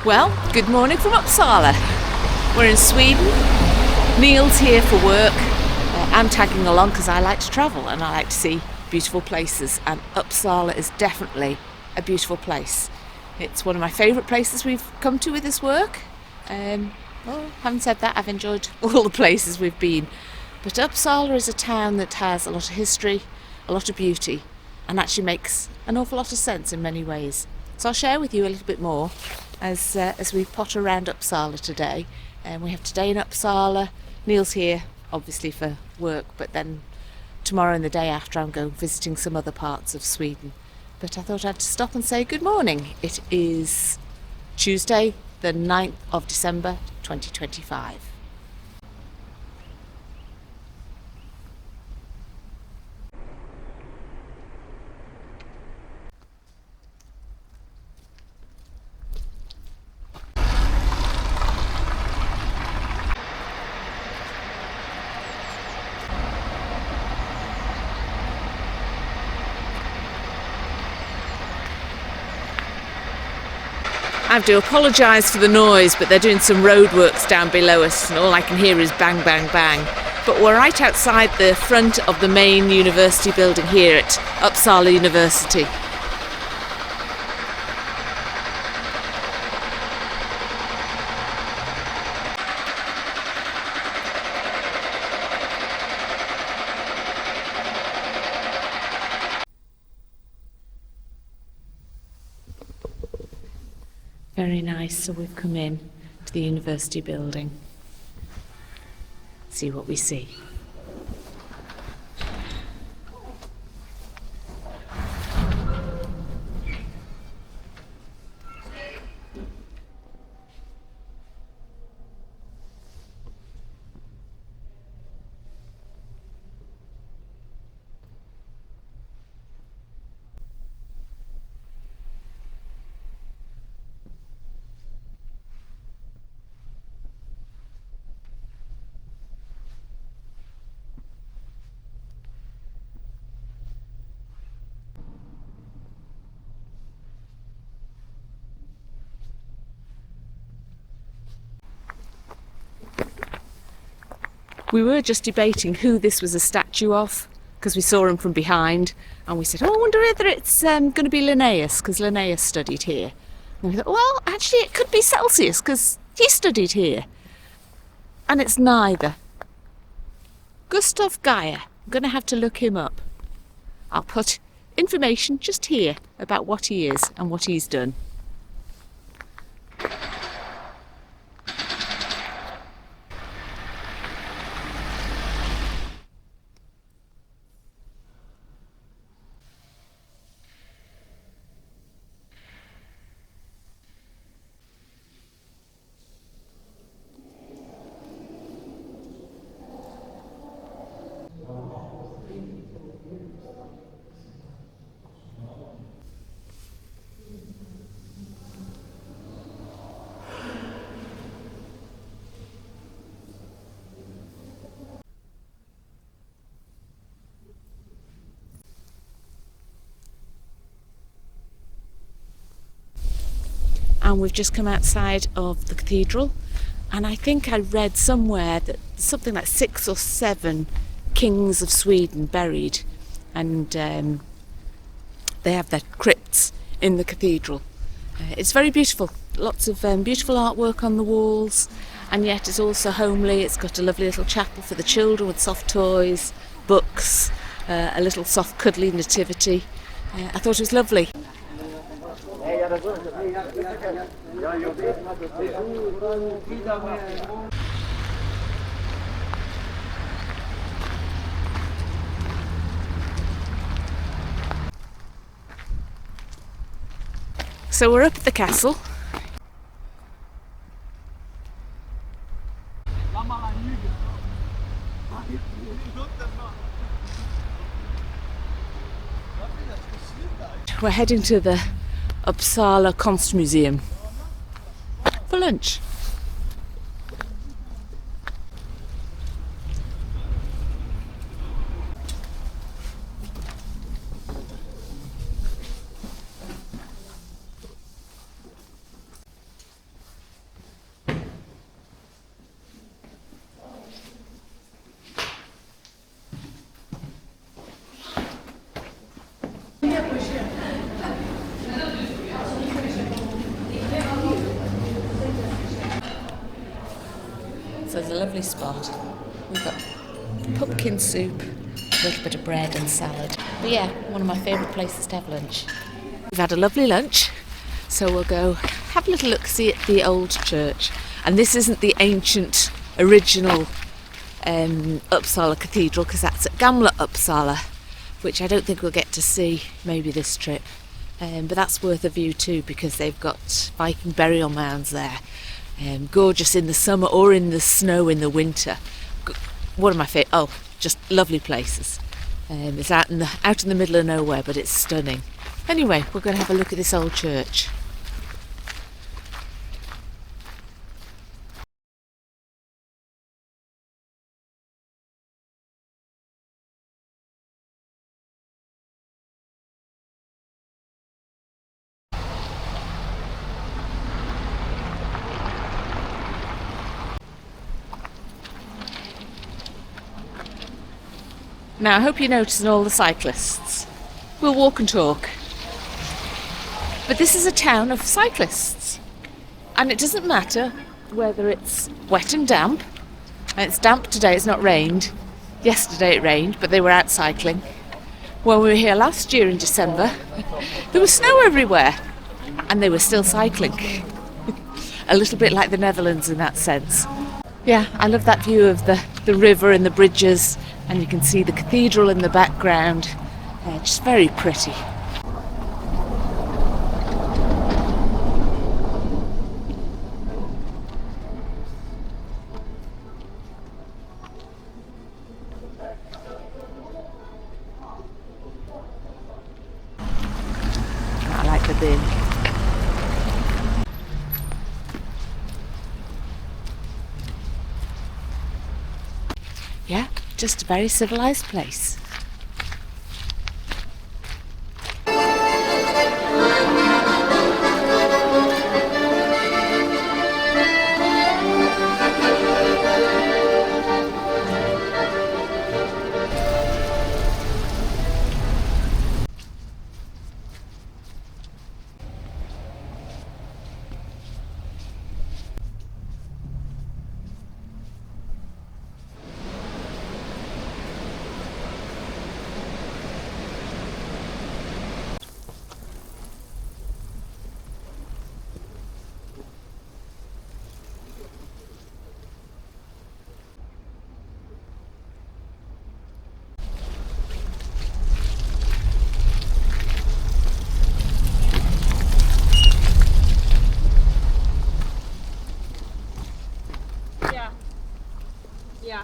Well, good morning from Uppsala. We're in Sweden. Neil's here for work. I'm tagging along because I like to travel and I like to see beautiful places, and Uppsala is definitely a beautiful place. It's one of my favourite places we've come to with this work. Having said that, I've enjoyed all the places we've been. But Uppsala is a town that has a lot of history, a lot of beauty, and actually makes an awful lot of sense in many ways. So I'll share with you a little bit more as we potter around Uppsala today. We have today in Uppsala. Neil's here, obviously, for work, but then tomorrow and the day after I'm going visiting some other parts of Sweden. But I thought I'd stop and say good morning. It is Tuesday, the 9th of December 2025. I have to apologise for the noise, but they're doing some roadworks down below us and all I can hear is bang, bang, bang. But we're right outside the front of the main university building here at Uppsala University. Very nice. So we've come in to the university building. See what we see. We were just debating who this was a statue of, because we saw him from behind, and we said, I wonder whether it's going to be Linnaeus, because Linnaeus studied here. And we thought, well, actually it could be Celsius, because he studied here. And it's neither. Gustav Geyer. I'm going to have to look him up. I'll put information just here about what he is and what he's done. And we've just come outside of the cathedral, and I think I read somewhere that something like 6 or 7 kings of Sweden buried, and they have their crypts in the cathedral. It's very beautiful, lots of beautiful artwork on the walls, and yet it's also homely. It's got a lovely little chapel for the children with soft toys, books, a little soft cuddly nativity. I thought it was lovely. So we're up at the castle. We're heading to the Uppsala Konstmuseum for lunch. lovely spot. We've got pumpkin soup, a little bit of bread and salad. But yeah, one of my favourite places to have lunch. We've had a lovely lunch, so we'll go have a little look-see at the old church. And this isn't the ancient, original Uppsala Cathedral, because that's at Gamla Uppsala, which I don't think we'll get to see maybe this trip. But that's worth a view too, because they've got Viking burial mounds there. Gorgeous in the summer or in the snow in the winter. One of my favourite, just lovely places. It's out in the middle of nowhere, but it's stunning. Anyway, we're going to have a look at this old church. Now, I hope you're noticing all the cyclists. We'll walk and talk. But this is a town of cyclists. And it doesn't matter whether it's wet and damp. And it's damp today, it's not rained. Yesterday it rained, but they were out cycling. When we were here last year in December, there was snow everywhere. And they were still cycling. A little bit like the Netherlands in that sense. Yeah, I love that view of the river and the bridges. And you can see the cathedral in the background. Just very pretty. I like the bin. Yeah, just a very civilised place. Yeah.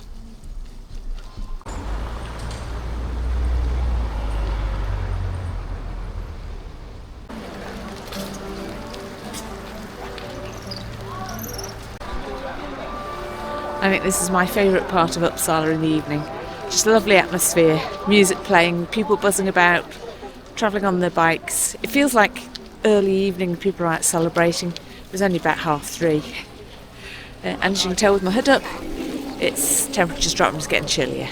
I think this is my favourite part of Uppsala in the evening. Just a lovely atmosphere, music playing, people buzzing about, travelling on their bikes. It feels like early evening, people are out celebrating. It was only about 3:30. And as you can tell with my hood up, it's temperature's dropping, it's getting chillier.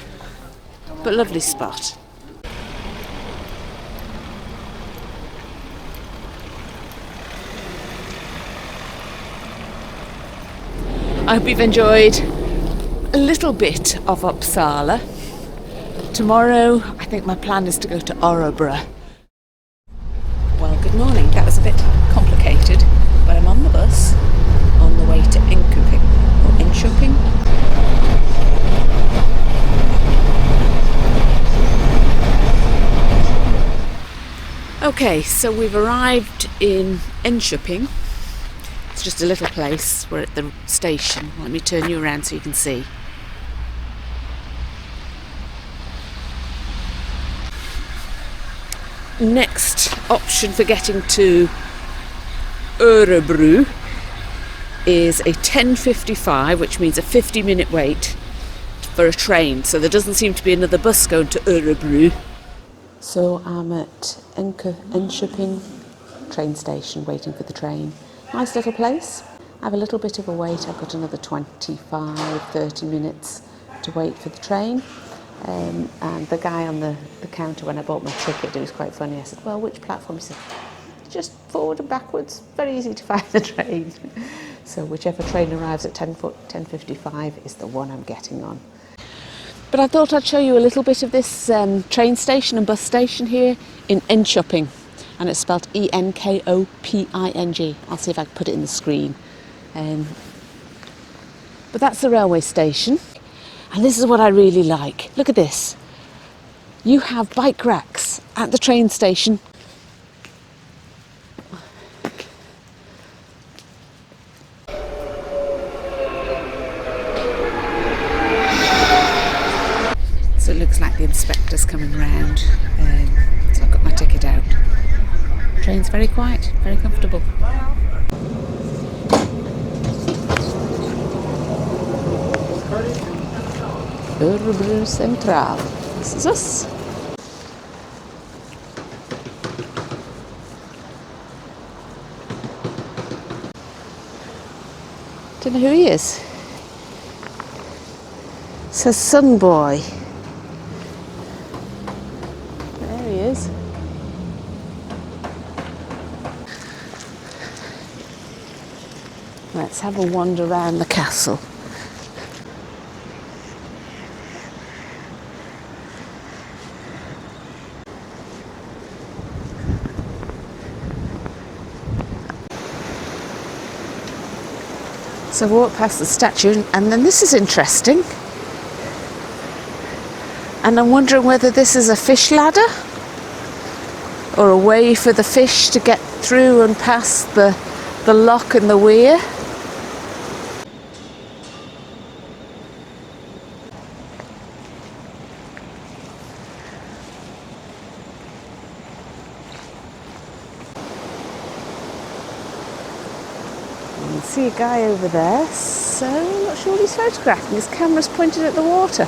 But lovely spot. I hope you've enjoyed a little bit of Uppsala. Tomorrow, I think my plan is to go to Örebro. Well, good morning. That was a bit complicated, but I'm on the bus on the way to Enköping, or Enköping. Okay, so we've arrived in Enköping. It's just a little place. We're at the station. Let me turn you around so you can see. Next option for getting to Örebro is a 10:55, which means a 50-minute wait for a train. So there doesn't seem to be another bus going to Örebro. So I'm at Enköping train station waiting for the train. Nice little place. I have a little bit of a wait. I've got another 25-30 minutes to wait for the train. And the guy on the counter when I bought my ticket, it was quite funny. I said, well, which platform? He said, just forward and backwards. Very easy to find the train. So whichever train arrives at 10:55 is the one I'm getting on. But I thought I'd show you a little bit of this train station and bus station here in Enköping. And it's spelled Enkoping. I'll see if I can put it in the screen. But that's the railway station. And this is what I really like. Look at this. You have bike racks at the train station. So it looks like the inspector's coming round. So I've got my ticket out. Train's very quiet, very comfortable. Örebro Central. This is us. Don't know who he is. It says Sun Boy. There he is. Let's have a wander around the castle. So I walk past the statue, and then this is interesting. And I'm wondering whether this is a fish ladder or a way for the fish to get through and past the lock and the weir. See a guy over there, so I'm not sure what he's photographing. His camera's pointed at the water.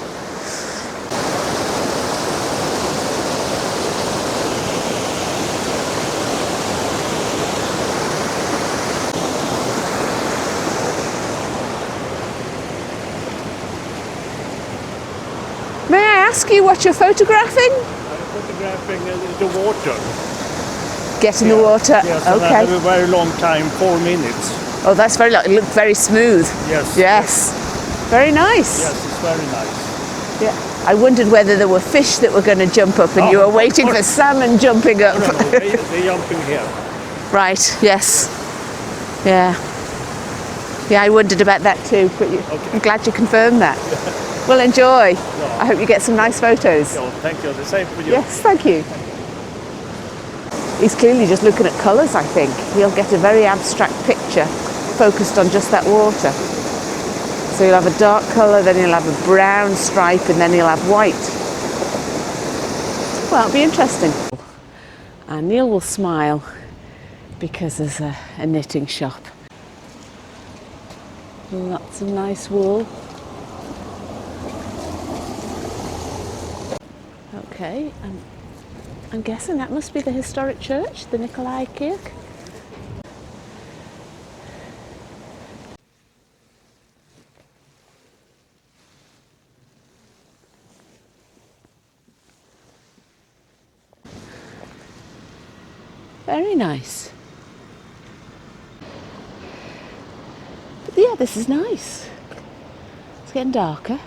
May I ask you what you're photographing? I'm photographing the water. Get in the water. Yes, okay. And I have a very long time, 4 minutes. Oh, that's very long. It looked very smooth. Yes. Yes. Very nice. Yes, it's very nice. Yeah. I wondered whether there were fish that were going to jump up and you were waiting for salmon jumping up. No, they're jumping here. Right, yes. Yeah. Yeah, I wondered about that too, but I'm glad you confirmed that. Well, enjoy. No. I hope you get some nice photos. No, thank you. The same for you. Yes, thank you. He's clearly just looking at colours, I think. He'll get a very abstract picture focused on just that water. So he'll have a dark colour, then he'll have a brown stripe, and then he'll have white. Well, it'll be interesting. And Neil will smile because there's a knitting shop. Lots of nice wool. Okay, I'm guessing that must be the historic church, the Nikolai Kirk. Very nice. But yeah, this is nice. It's getting darker.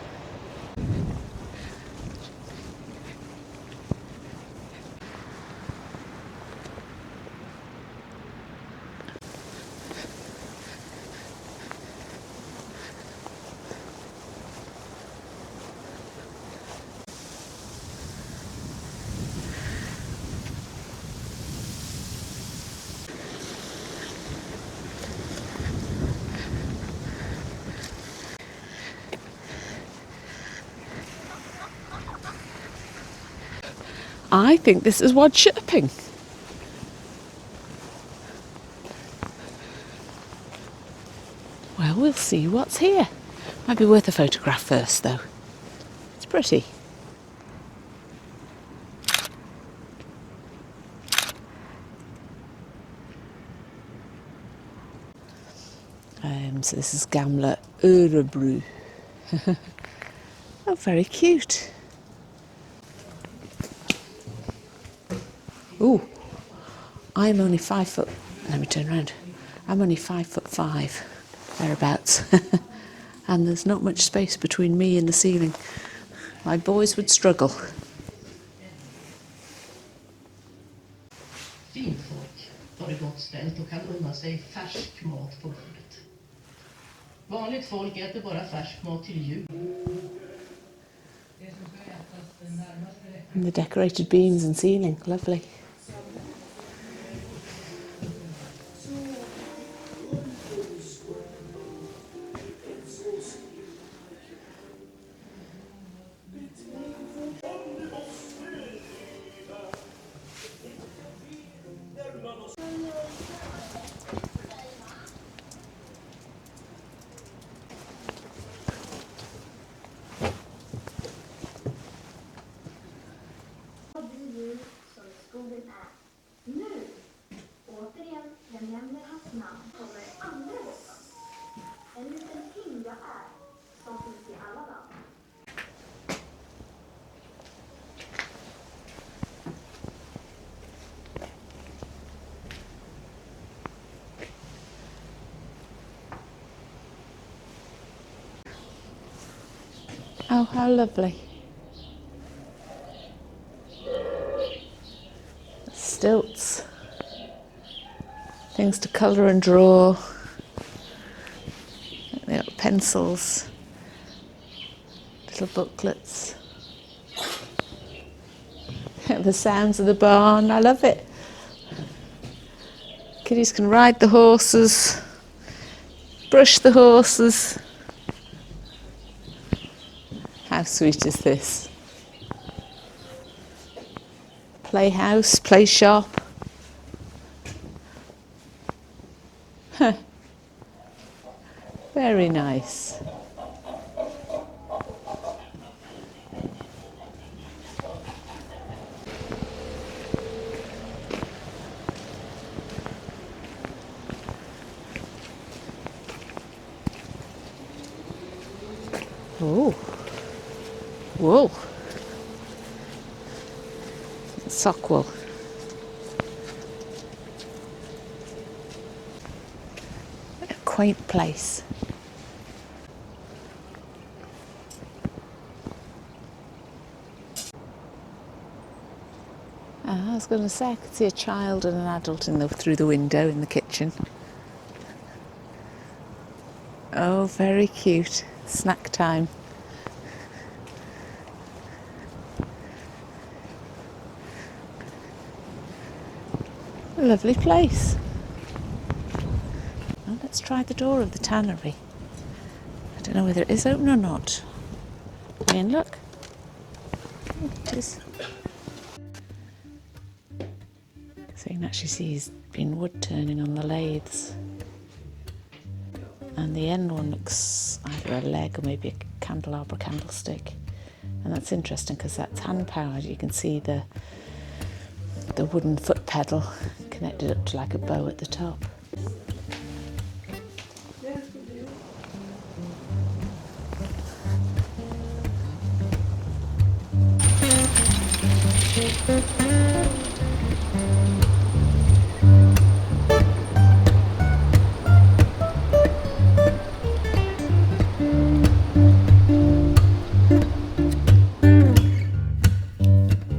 I think this is Wadköping. Well, we'll see what's here. Might be worth a photograph first, though. It's pretty. So this is Gamla Örebro. Oh, very cute. Ooh, I'm only 5 foot. Let me turn around. I'm only 5'5". thereabouts. And there's not much space between me and the ceiling. My boys would struggle. Finfolk har det gott ställt och kan unna sig färsk mat på bordet. Vanligt folk äter bara färsk mat till jul. And the decorated beams and ceiling, lovely. Oh, how lovely. Stilts. Things to colour and draw. They've got pencils. Little booklets. The sounds of the barn, I love it. Kiddies can ride the horses, brush the horses. How sweet is this? Playhouse, play shop. Very nice. Oh, whoa, sock wool. What a quaint place. I was going to say I could see a child and an adult through the window in the kitchen. Oh, very cute. Snack time. A lovely place. Well, let's try the door of the tannery. I don't know whether it is open or not. I mean, look. Oh, it is. So you can actually see he's been wood turning on the lathes. And the end one looks either a leg or maybe a candelabra candlestick. And that's interesting because that's hand powered. You can see the wooden foot pedal connected up to like a bow at the top.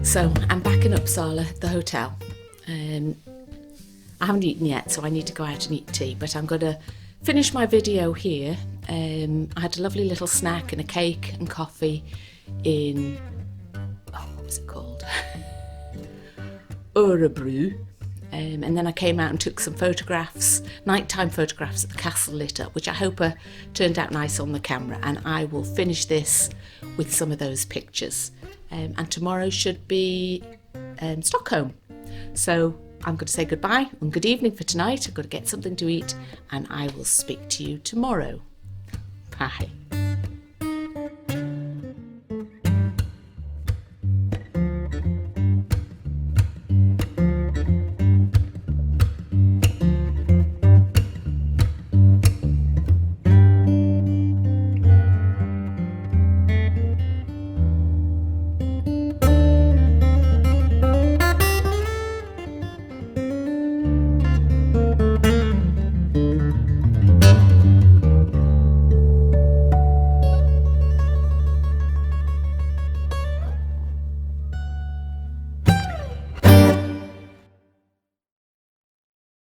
So I'm back in Uppsala, the hotel. I haven't eaten yet, so I need to go out and eat tea, but I'm going to finish my video here. I had a lovely little snack and a cake and coffee in, what was it called? Örebro. And then I came out and took some photographs, nighttime photographs of the castle lit up, which I hope turned out nice on the camera, and I will finish this with some of those pictures. And tomorrow should be Stockholm. So I'm going to say goodbye and good evening for tonight. I've got to get something to eat, and I will speak to you tomorrow. Bye.